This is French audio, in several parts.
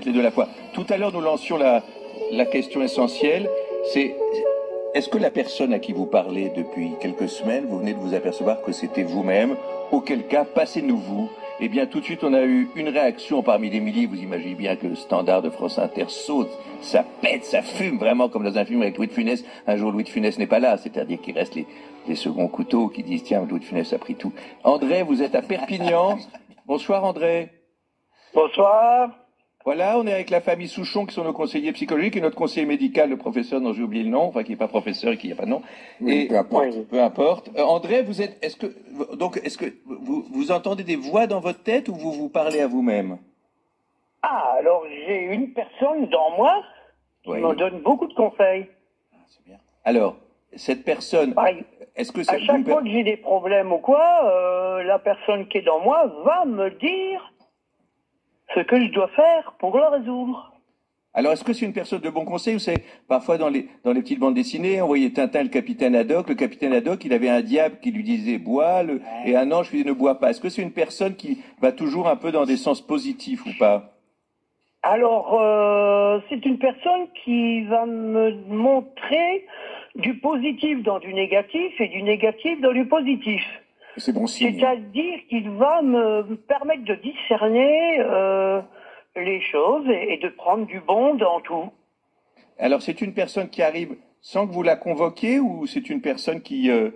les deux à la fois. Tout à l'heure, nous lancions la question essentielle, c'est est-ce que la personne à qui vous parlez depuis quelques semaines, vous venez de vous apercevoir que c'était vous-même? Auquel cas, passez-nous vous. Eh bien, tout de suite, on a eu une réaction parmi des milliers. Vous imaginez bien que le standard de France Inter saute, ça pète, ça fume, vraiment comme dans un film avec Louis de Funès. Un jour, Louis de Funès n'est pas là, c'est-à-dire qu'il reste les seconds couteaux qui disent, tiens, Louis de Funès a pris tout. André, vous êtes à Perpignan. Bonsoir, André. Bonsoir. Voilà, on est avec la famille Souchon, qui sont nos conseillers psychologiques, et notre conseiller médical, le professeur dont j'ai oublié le nom, enfin qui n'est pas professeur et qui n'a pas de nom. Oui, Et peu importe. peu importe. André, est-ce que vous entendez des voix dans votre tête ou vous vous parlez à vous-même? Ah, alors j'ai une personne dans moi qui Oui. me donne beaucoup de conseils. Ah, c'est bien. Alors, cette personne, Pareil. est-ce que c'est À chaque fois que j'ai des problèmes ou quoi, la personne qui est dans moi va me dire ce que je dois faire pour le résoudre. Alors, est-ce que c'est une personne de bon conseil? Vous savez, parfois dans les petites bandes dessinées, on voyait Tintin, le capitaine Haddock. Le capitaine Haddock, il avait un diable qui lui disait bois, et un ange qui lui disait ne bois pas. Est-ce que c'est une personne qui va toujours un peu dans des sens positifs ou pas? Alors, c'est une personne qui va me montrer du positif dans du négatif et du négatif dans du positif. C'est bon signe. C'est-à-dire qu'il va me permettre de discerner les choses et de prendre du bon dans tout. Alors, c'est une personne qui arrive sans que vous la convoquiez ou c'est une personne que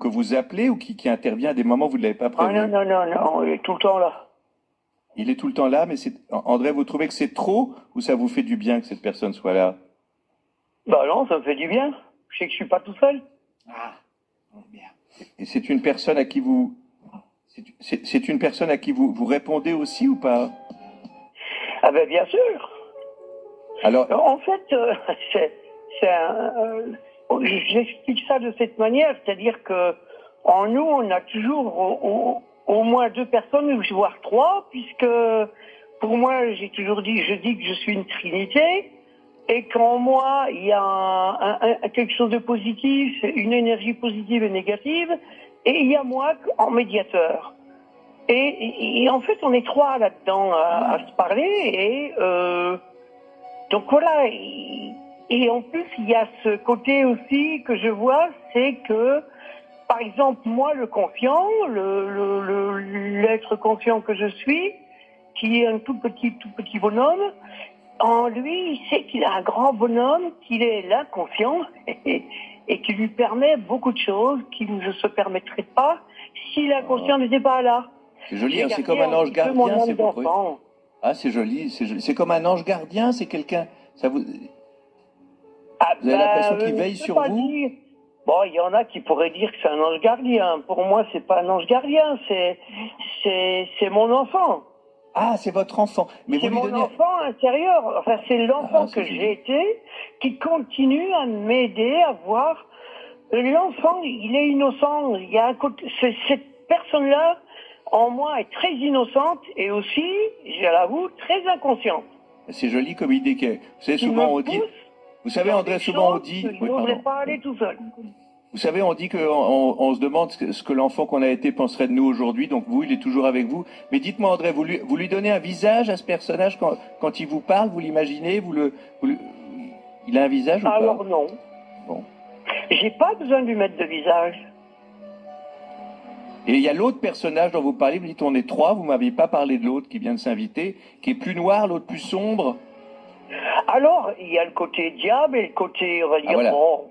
vous appelez ou qui intervient à des moments où vous ne l'avez pas prévu? Ah non, il est tout le temps là. Il est tout le temps là, mais André, vous trouvez que c'est trop ou ça vous fait du bien que cette personne soit là? Bah non, ça me fait du bien. Je sais que je suis pas tout seul. Ah, bien. Et c'est une personne à qui c'est une personne à qui vous répondez aussi ou pas? Ah ben bien sûr. Alors, En fait, j'explique ça de cette manière, c'est-à-dire que en nous, on a toujours au moins deux personnes, voire trois, puisque pour moi, je dis que je suis une trinité, et qu'en moi, il y a quelque chose de positif, une énergie positive et négative, et il y a moi en médiateur. Et en fait, on est trois là-dedans à se parler, et donc voilà. Et en plus, il y a ce côté aussi que je vois, c'est que, par exemple, moi, le confiant, l'être confiant que je suis, qui est un tout petit bonhomme, en lui, il sait qu'il a un grand bonhomme, qu'il est l'inconscient, et qui lui permet beaucoup de choses qu'il ne se permettrait pas si l'inconscient n'était pas là. c'est joli, hein, c'est comme un ange gardien, c'est beau. Ah, c'est joli, c'est joli. C'est comme un ange gardien, c'est quelqu'un. Vous avez l'impression qu'il veille sur vous? Bon, il y en a qui pourraient dire que c'est un ange gardien. Pour moi, c'est pas un ange gardien, c'est mon enfant. Ah, c'est votre enfant. Mais c'est mon enfant intérieur. Enfin, c'est l'enfant que j'ai été qui continue à m'aider à voir. L'enfant, il est innocent. Il y a un côté, cette personne-là, en moi, est très innocente et aussi, je l'avoue, très inconsciente. C'est joli comme idée que, vous savez, souvent on dit, vous savez, André, souvent on dit, je n'oserais pas aller tout seul. Vous savez, on dit on se demande ce que l'enfant qu'on a été penserait de nous aujourd'hui, donc vous, il est toujours avec vous. Mais dites-moi, André, vous lui donnez un visage à ce personnage quand il vous parle, vous l'imaginez, il a un visage ou pas? Alors non. Bon. J'ai pas besoin de lui mettre de visage. Et il y a l'autre personnage dont vous parlez, vous dites on est trois, vous m'aviez pas parlé de l'autre qui vient de s'inviter, qui est plus noir, l'autre plus sombre. Alors, il y a le côté diable et le côté, on va dire, bon,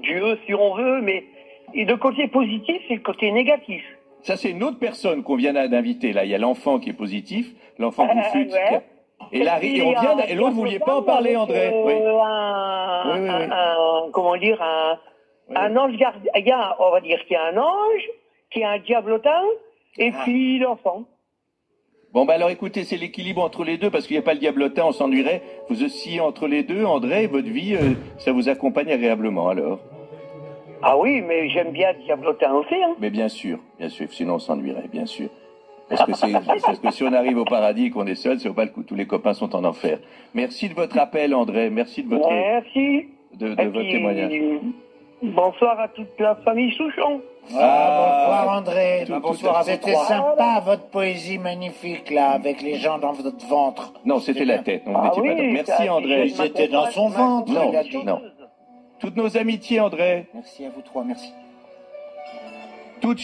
Dieu si on veut, mais le côté positif et le côté négatif. Ça, c'est une autre personne qu'on vient d'inviter, là. Il y a l'enfant qui est positif, l'enfant Bouffut. Ouais. Et l'autre, vous vouliez pas en parler, André. Oui. Comment dire, un ange gardien, on va dire qu'il y a un ange, qui a un diablotin, et puis l'enfant. Bon, bah alors écoutez, c'est l'équilibre entre les deux, parce qu'il n'y a pas le diablotin, on s'ennuierait. Vous oscillez entre les deux, André, votre vie, ça vous accompagne agréablement, alors? Ah oui, mais j'aime bien le diablotin aussi, hein. Mais bien sûr, sinon on s'ennuierait, bien sûr. Parce que si on arrive au paradis et qu'on est seul, c'est pas le coup, tous les copains sont en enfer. Merci de votre appel, André, merci de votre, merci. de votre témoignage. Bonsoir à toute la famille Souchon. Bonsoir André. bonsoir à vous C'était trois. sympa votre poésie magnifique là, avec les gens dans votre ventre. Non, c'était la tête. On Ah n'était pas oui, dans- Merci ça, André. c'est- C'était dans son ventre, Non, il a dit. non. Toutes nos amitiés, André. Merci à vous trois, merci. Toutes